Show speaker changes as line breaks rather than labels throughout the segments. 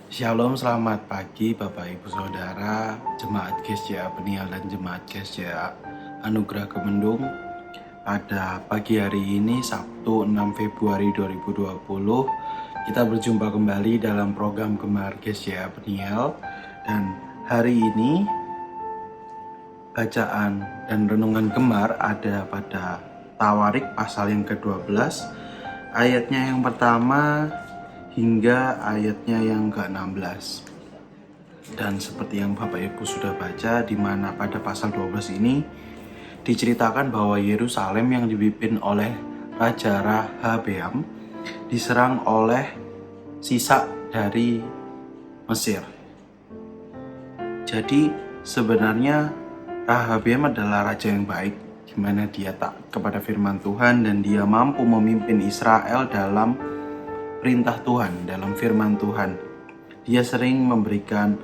Shalom, selamat pagi Bapak Ibu Saudara, Jemaat GSJA Peniel dan Jemaat GSJA Anugerah Kemendung. Pada pagi hari ini, Sabtu 6 Februari 2020, kita berjumpa kembali dalam program Gemar GSJA Peniel. Dan hari ini, bacaan dan renungan Gemar ada pada Tawarik pasal yang ke-12, ayatnya yang pertama hingga ayatnya yang ke-16. Dan seperti yang Bapak Ibu sudah baca, di mana pada pasal 12 ini diceritakan bahwa Yerusalem yang dipimpin oleh Raja Rehabeam diserang oleh Sisak dari Mesir. Jadi sebenarnya Rehabeam adalah raja yang baik, di mana dia taat kepada firman Tuhan dan dia mampu memimpin Israel dalam perintah Tuhan, dalam firman Tuhan. Dia sering memberikan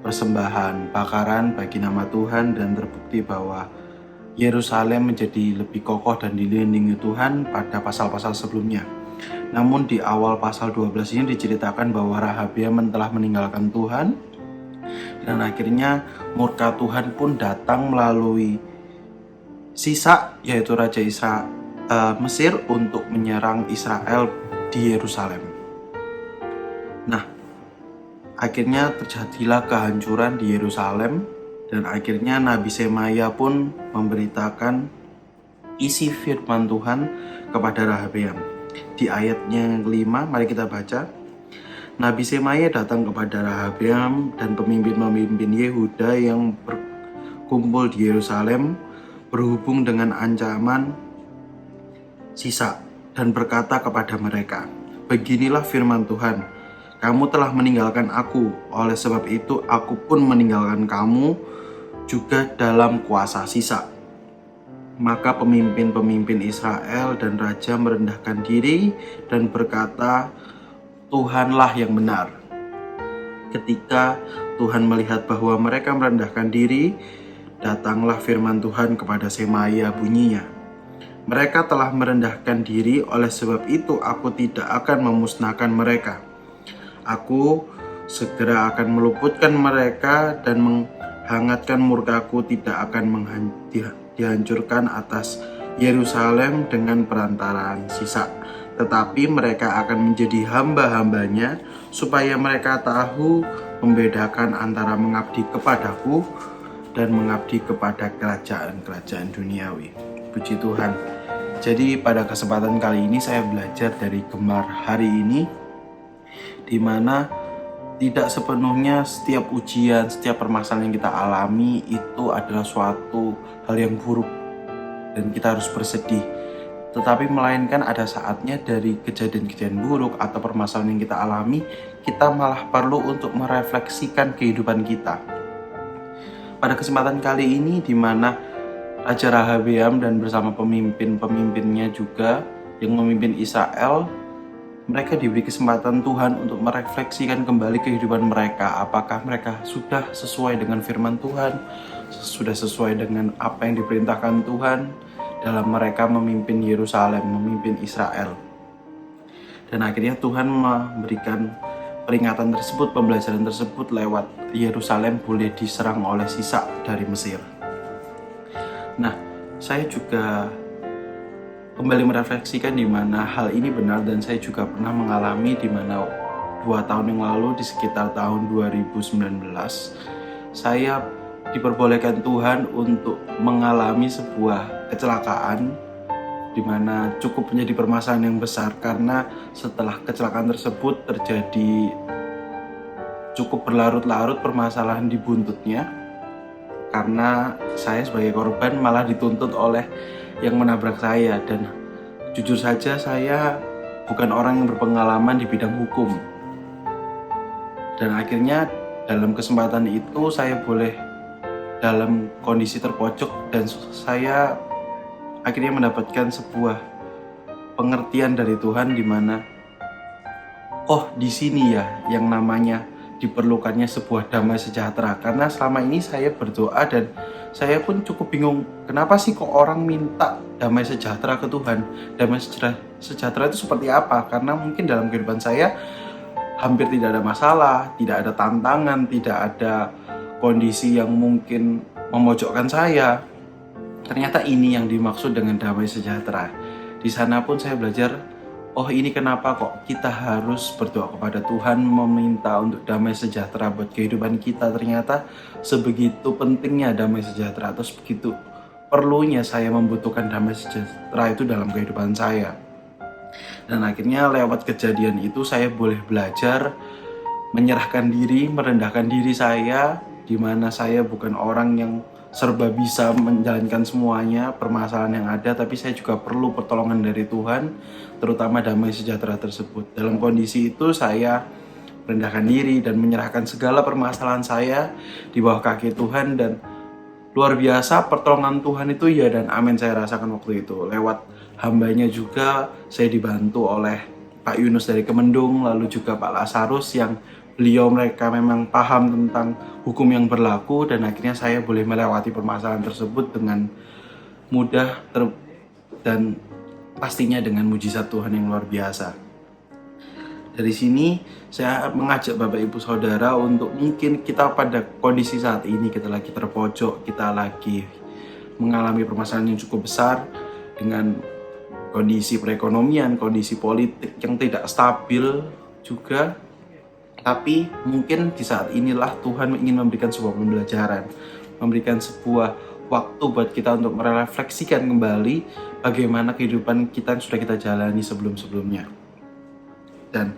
persembahan bakaran bagi nama Tuhan dan terbukti bahwa Yerusalem menjadi lebih kokoh dan dilindungi Tuhan pada pasal-pasal sebelumnya. Namun di awal pasal 12 ini diceritakan bahwa Rehabeam telah meninggalkan Tuhan dan akhirnya murka Tuhan pun datang melalui Sisak, yaitu Raja Mesir, untuk menyerang Israel di Yerusalem. Nah, akhirnya terjadilah kehancuran di Yerusalem dan akhirnya Nabi Semaya pun memberitakan isi firman Tuhan kepada Rehabeam. Di ayatnya yang kelima, mari kita baca. Nabi Semaya datang kepada Rehabeam dan pemimpin-pemimpin Yehuda yang berkumpul di Yerusalem berhubung dengan ancaman Sisak dan berkata kepada mereka, "Beginilah firman Tuhan, kamu telah meninggalkan aku, oleh sebab itu aku pun meninggalkan kamu juga dalam kuasa Sisak." Maka pemimpin-pemimpin Israel dan raja merendahkan diri dan berkata, "Tuhanlah yang benar." Ketika Tuhan melihat bahwa mereka merendahkan diri, datanglah firman Tuhan kepada Semaya, bunyinya, "Mereka telah merendahkan diri, oleh sebab itu aku tidak akan memusnahkan mereka. Aku segera akan meluputkan mereka dan menghangatkan murkaku tidak akan dihancurkan atas Yerusalem dengan perantaraan Sisak. Tetapi mereka akan menjadi hamba-hambanya supaya mereka tahu membedakan antara mengabdi kepadaku dan mengabdi kepada kerajaan-kerajaan duniawi." Puji Tuhan. Jadi pada kesempatan kali ini saya belajar dari Gemar hari ini, di mana tidak sepenuhnya setiap ujian, setiap permasalahan yang kita alami itu adalah suatu hal yang buruk dan kita harus bersedih. Tetapi melainkan ada saatnya dari kejadian-kejadian buruk atau permasalahan yang kita alami, kita malah perlu untuk merefleksikan kehidupan kita. Pada kesempatan kali ini, di mana Raja Rehabeam dan bersama pemimpin-pemimpinnya juga yang memimpin Israel, mereka diberi kesempatan Tuhan untuk merefleksikan kembali kehidupan mereka. Apakah mereka sudah sesuai dengan firman Tuhan, sudah sesuai dengan apa yang diperintahkan Tuhan dalam mereka memimpin Yerusalem, memimpin Israel. Dan akhirnya Tuhan memberikan peringatan tersebut, pembelajaran tersebut lewat Yerusalem boleh diserang oleh Sisak dari Mesir. Nah, saya juga kembali merefleksikan di mana hal ini benar dan saya juga pernah mengalami di mana 2 tahun yang lalu di sekitar tahun 2019 saya diperbolehkan Tuhan untuk mengalami sebuah kecelakaan di mana cukup menjadi permasalahan yang besar karena setelah kecelakaan tersebut terjadi cukup berlarut-larut permasalahan di buntutnya, karena saya sebagai korban malah dituntut oleh yang menabrak saya. Dan jujur saja saya bukan orang yang berpengalaman di bidang hukum. Dan akhirnya dalam kesempatan itu saya boleh dalam kondisi terpojok dan saya akhirnya mendapatkan sebuah pengertian dari Tuhan di mana di sini ya yang namanya diperlukannya sebuah damai sejahtera. Karena selama ini saya berdoa dan saya pun cukup bingung, kenapa sih kok orang minta damai sejahtera ke Tuhan? Damai sejahtera itu seperti apa? Karena mungkin dalam kehidupan saya hampir tidak ada masalah, tidak ada tantangan, tidak ada kondisi yang mungkin memojokkan saya. Ternyata ini yang dimaksud dengan damai sejahtera. Di sana pun saya belajar, oh ini kenapa kok kita harus berdoa kepada Tuhan meminta untuk damai sejahtera buat kehidupan kita. Ternyata sebegitu pentingnya damai sejahtera, atau begitu perlunya saya membutuhkan damai sejahtera itu dalam kehidupan saya. Dan akhirnya lewat kejadian itu saya boleh belajar menyerahkan diri, merendahkan diri saya, di mana saya bukan orang yang serba bisa menjalankan semuanya permasalahan yang ada, tapi saya juga perlu pertolongan dari Tuhan, terutama damai sejahtera tersebut. Dalam kondisi itu saya merendahkan diri dan menyerahkan segala permasalahan saya di bawah kaki Tuhan, dan luar biasa pertolongan Tuhan itu ya dan amin saya rasakan waktu itu. Lewat hambanya juga saya dibantu oleh Pak Yunus dari Kemendung, lalu juga Pak Lasarus yang mereka memang paham tentang hukum yang berlaku, dan akhirnya saya boleh melewati permasalahan tersebut dengan mudah dan pastinya dengan mujizat Tuhan yang luar biasa. Dari sini saya mengajak Bapak Ibu Saudara untuk mungkin kita pada kondisi saat ini, kita lagi terpojok, kita lagi mengalami permasalahan yang cukup besar dengan kondisi perekonomian, kondisi politik yang tidak stabil juga. Tapi mungkin di saat inilah Tuhan ingin memberikan sebuah pembelajaran, memberikan sebuah waktu buat kita untuk merefleksikan kembali bagaimana kehidupan kita yang sudah kita jalani sebelum-sebelumnya. Dan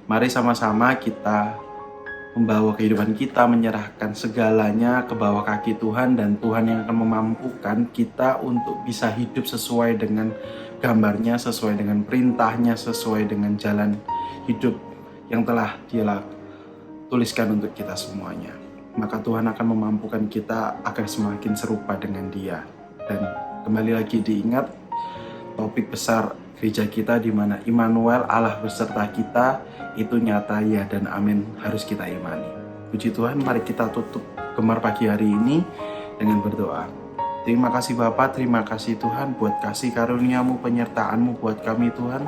mari sama-sama kita membawa kehidupan kita, menyerahkan segalanya ke bawah kaki Tuhan, dan Tuhan yang akan memampukan kita untuk bisa hidup sesuai dengan gambarnya, sesuai dengan perintahnya, sesuai dengan jalan hidup yang telah Dia tuliskan untuk kita semuanya. Maka Tuhan akan memampukan kita agar semakin serupa dengan Dia. Dan kembali lagi diingat topik besar gereja kita, di mana Immanuel, Allah beserta kita, itu nyata ya dan amin, harus kita imani. Puji Tuhan, mari kita tutup Gemar pagi hari ini dengan berdoa. Terima kasih Bapa, terima kasih Tuhan buat kasih karunia-Mu, penyertaan-Mu buat kami Tuhan.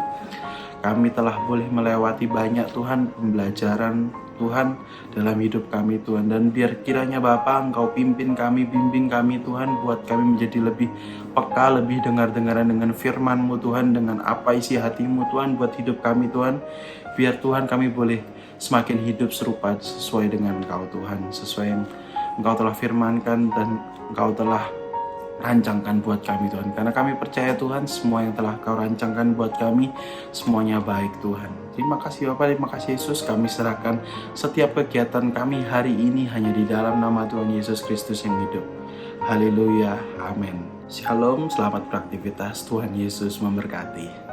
Kami telah boleh melewati banyak Tuhan pembelajaran Tuhan dalam hidup kami Tuhan. Dan biar kiranya Bapa Engkau pimpin kami, bimbing kami Tuhan, buat kami menjadi lebih peka, lebih dengar-dengaran dengan firman-Mu Tuhan, dengan apa isi hati-Mu Tuhan buat hidup kami Tuhan. Biar Tuhan kami boleh semakin hidup serupa sesuai dengan Engkau Tuhan, sesuai yang Engkau telah firmankan dan Engkau telah rancangkan buat kami Tuhan. Karena kami percaya Tuhan, semua yang telah Kau rancangkan buat kami, semuanya baik Tuhan. Terima kasih Bapak, terima kasih Yesus. Kami serahkan setiap kegiatan kami hari ini hanya di dalam nama Tuhan Yesus Kristus yang hidup. Haleluya, amin. Shalom, selamat beraktivitas. Tuhan Yesus memberkati.